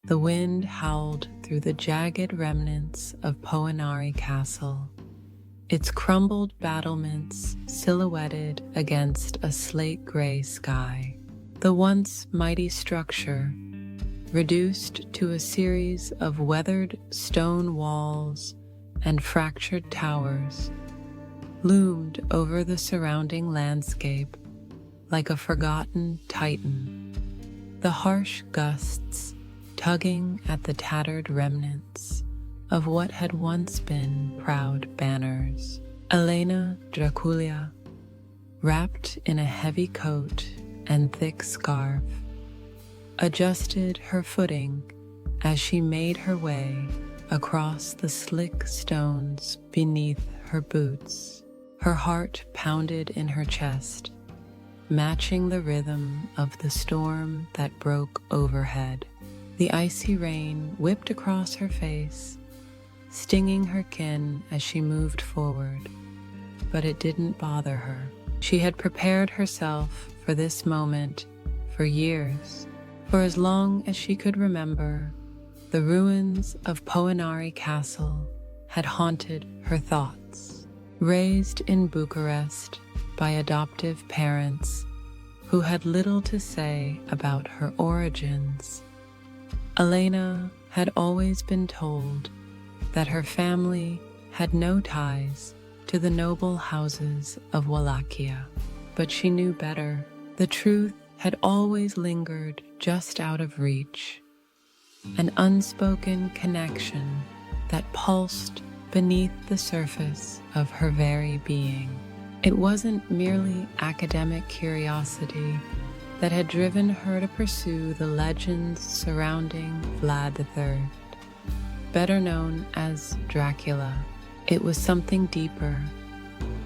The wind howled through the jagged remnants of Poenari Castle, its crumbled battlements silhouetted against a slate-gray sky. The once mighty structure, reduced to a series of weathered stone walls and fractured towers, loomed over the surrounding landscape like a forgotten titan. The harsh gusts tugging at the tattered remnants of what had once been proud banners. Elena Drăculea, wrapped in a heavy coat and thick scarf, adjusted her footing as she made her way across the slick stones beneath her boots. Her heart pounded in her chest, matching the rhythm of the storm that broke overhead. The icy rain whipped across her face, stinging her kin as she moved forward, but it didn't bother her. She had prepared herself for this moment for years. For as long as she could remember, the ruins of Poenari Castle had haunted her thoughts. Raised in Bucharest by adoptive parents who had little to say about her origins, Elena had always been told that her family had no ties to the noble houses of Wallachia. But she knew better. The truth had always lingered just out of reach, an unspoken connection that pulsed beneath the surface of her very being. It wasn't merely academic curiosity that had driven her to pursue the legends surrounding Vlad III, better known as Dracula. It was something deeper,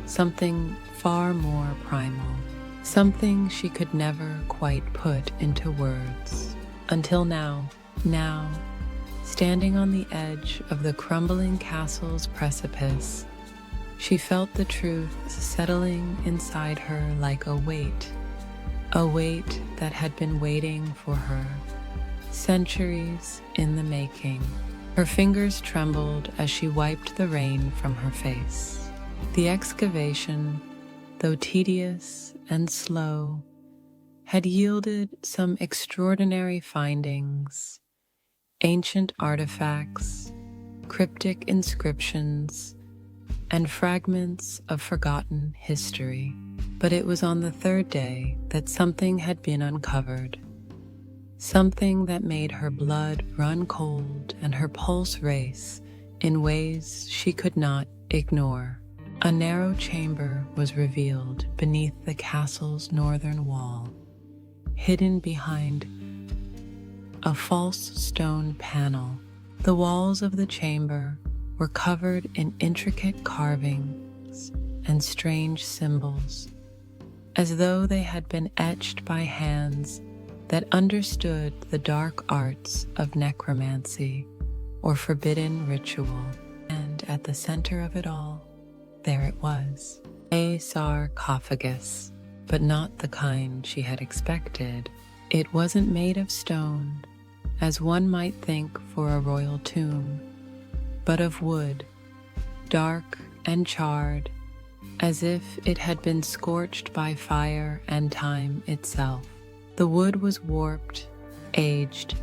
something far more primal, something she could never quite put into words. Until now, standing on the edge of the crumbling castle's precipice, she felt the truth settling inside her like a weight that had been waiting for her, centuries in the making. Her fingers trembled as she wiped the rain from her face. The excavation, though tedious and slow, had yielded some extraordinary findings: ancient artifacts, cryptic inscriptions, and fragments of forgotten history. But it was on the third day that something had been uncovered, something that made her blood run cold and her pulse race in ways she could not ignore. A narrow chamber was revealed beneath the castle's northern wall, hidden behind a false stone panel. The walls of the chamber were covered in intricate carvings and strange symbols, as though they had been etched by hands that understood the dark arts of necromancy or forbidden ritual. And at the center of it all, there it was, a sarcophagus, but not the kind she had expected. It wasn't made of stone, as one might think for a royal tomb, but of wood, dark and charred, as if it had been scorched by fire and time itself. The wood was warped, aged,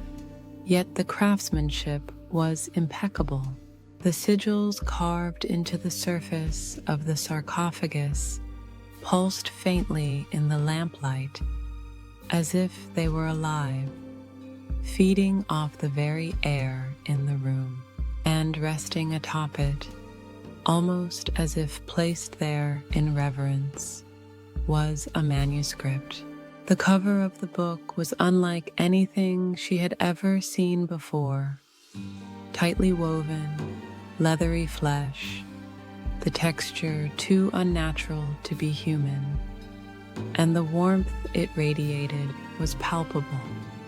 yet the craftsmanship was impeccable. The sigils carved into the surface of the sarcophagus pulsed faintly in the lamplight, as if they were alive, feeding off the very air in the room. And resting atop it, almost as if placed there in reverence, was a manuscript. The cover of the book was unlike anything she had ever seen before. Tightly woven, leathery flesh, the texture too unnatural to be human, and the warmth it radiated was palpable.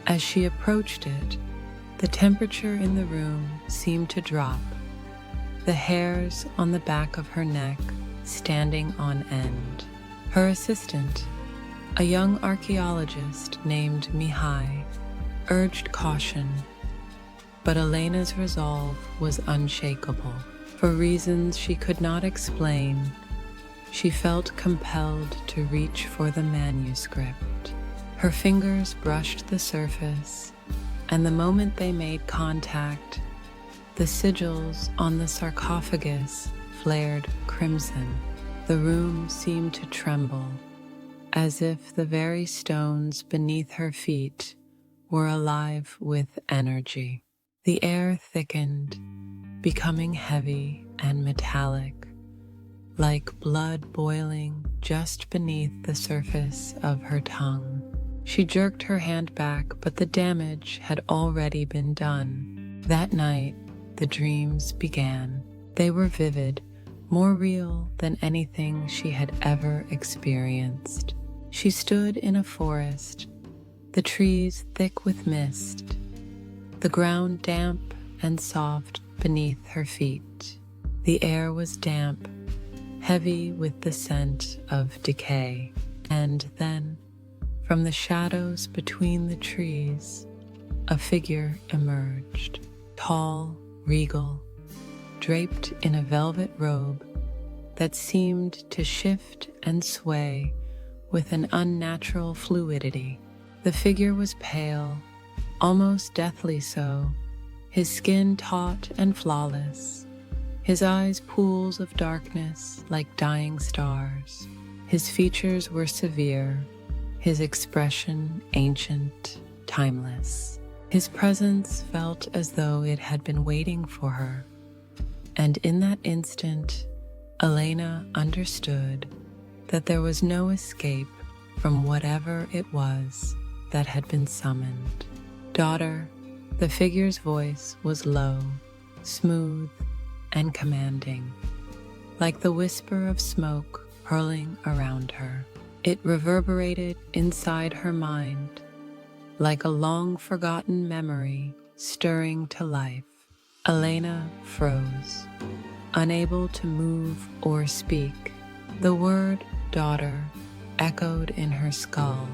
As she approached it, the temperature in the room seemed to drop, the hairs on the back of her neck standing on end. Her assistant, a young archaeologist named Mihai, urged caution, But Elena's resolve was unshakable. For reasons she could not explain, she felt compelled to reach for the manuscript. Her fingers brushed the surface, and the moment they made contact, the sigils on the sarcophagus flared crimson. The room seemed to tremble, as if the very stones beneath her feet were alive with energy. The air thickened, becoming heavy and metallic, like blood boiling just beneath the surface of her tongue. She jerked her hand back, but the damage had already been done. That night, the dreams began. They were vivid, more real than anything she had ever experienced. She stood in a forest, the trees thick with mist, the ground damp and soft beneath her feet. The air was damp, heavy with the scent of decay. And then, from the shadows between the trees, a figure emerged, tall, regal, draped in a velvet robe that seemed to shift and sway with an unnatural fluidity. The figure was pale, almost deathly so, his skin taut and flawless, his eyes pools of darkness like dying stars. His features were severe, his expression ancient, timeless. His presence felt as though it had been waiting for her, and in that instant, Elena understood that there was no escape from whatever it was that had been summoned. "Daughter," the figure's voice was low, smooth, and commanding, like the whisper of smoke hurling around her. It reverberated inside her mind, like a long-forgotten memory stirring to life. Elena froze, unable to move or speak. The word "daughter" echoed in her skull,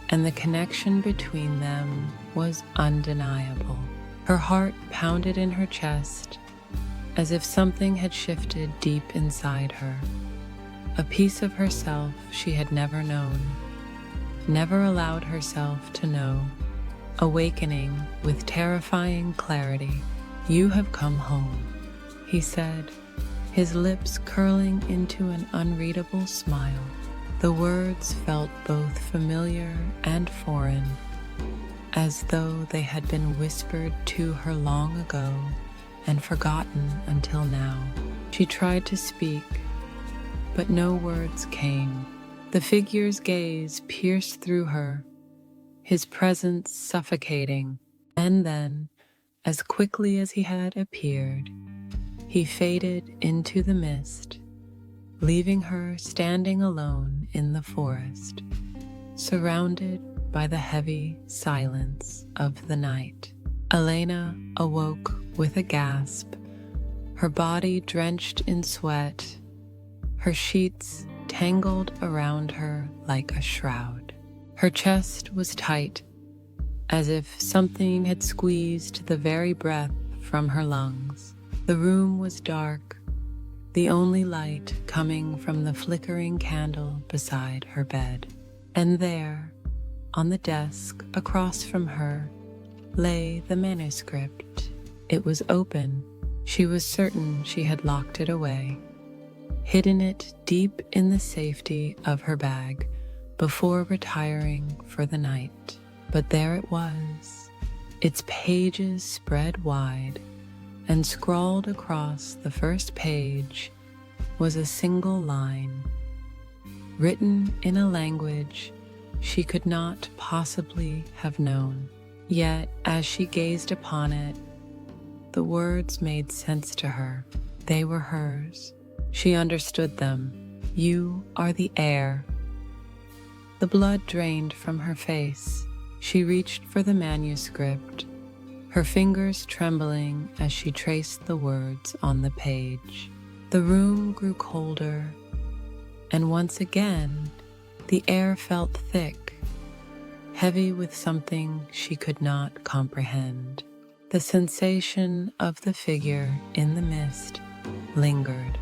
and the connection between them was undeniable. Her heart pounded in her chest, as if something had shifted deep inside her. A piece of herself she had never known, never allowed herself to know, awakening with terrifying clarity. "You have come home," he said, his lips curling into an unreadable smile. The words felt both familiar and foreign, as though they had been whispered to her long ago and forgotten until now. She tried to speak, but no words came. The figure's gaze pierced through her, his presence suffocating, and then, as quickly as he had appeared, he faded into the mist, leaving her standing alone in the forest, surrounded by the heavy silence of the night. Elena awoke with a gasp, her body drenched in sweat, her sheets tangled around her like a shroud. Her chest was tight, as if something had squeezed the very breath from her lungs. The room was dark, the only light coming from the flickering candle beside her bed. And there, on the desk across from her, lay the manuscript. It was open. She was certain she had locked it away, hidden it deep in the safety of her bag before retiring for the night. But there it was, its pages spread wide, and scrawled across the first page was a single line, written in a language she could not possibly have known. Yet, as she gazed upon it, the words made sense to her. They were hers. She understood them. "You are the heir." The blood drained from her face. She reached for the manuscript, her fingers trembling as she traced the words on the page. The room grew colder, and once again, the air felt thick, heavy with something she could not comprehend. The sensation of the figure in the mist lingered,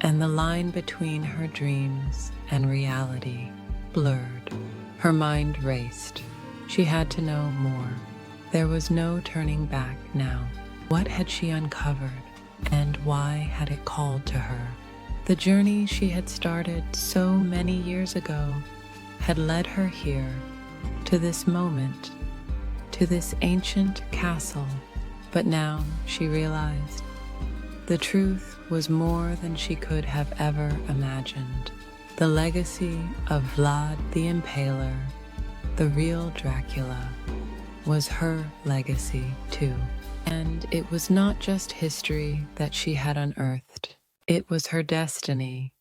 and the line between her dreams and reality blurred. Her mind raced. She had to know more. There was no turning back now. What had she uncovered, and why had it called to her? The journey she had started so many years ago had led her here, to this moment, to this ancient castle. But now she realized the truth was more than she could have ever imagined. The legacy of Vlad the Impaler, the real Dracula, was her legacy too. And it was not just history that she had unearthed. It was her destiny,